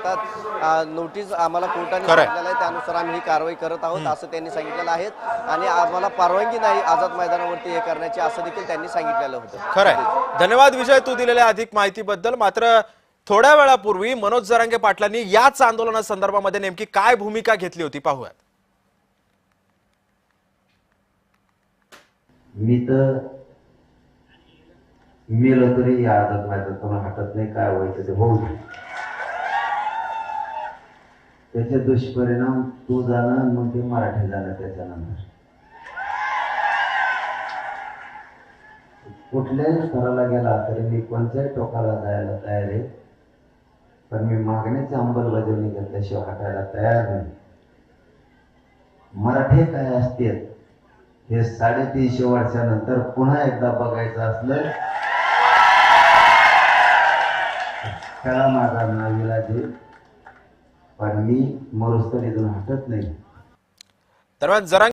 आता नोटीस आम्हाला कोर्टाने सांगितलेलं आहे, त्यानुसार आम्ही ही कारवाई करत आहोत असं त्यांनी सांगितलेलं आहे आणि आम्हाला परवानगी नाही आझाद मैदानावरती हे करण्याची असं देखील त्यांनी सांगितलेलं होतं। खरंय, धन्यवाद विजय तू दिलेल्या अधिक माहितीबद्दल। मात्र थोड्या वेळापूर्वी मनोज जरांगे पाटलांनी याच आंदोलनासंदर्भामध्ये नेमकी काय भूमिका घेतली होती पाहूयात। मी तर मेलो तरी या आझाद मैदानातून हटत नाही, काय व्हायचं ते होऊ दे। त्याचे दुष्परिणाम तू जाणं मग ते मराठी जाणं त्याच्यानंतर कुठल्याही स्तराला गेला तरी मी कोणत्याही टोकाला जायला तयार आहे, पण मी मागण्याची अंमलबजावणी घेतल्याशिवाय हटायला तयार नाही। मराठी काय असते हे 350 वर्षानंतर पुन्हा एकदा बघायचं असलं त्याला माझा नाविलाज आहे, पण मी मरुस्थळीतून हटत नाही। दरम्यान जरांगे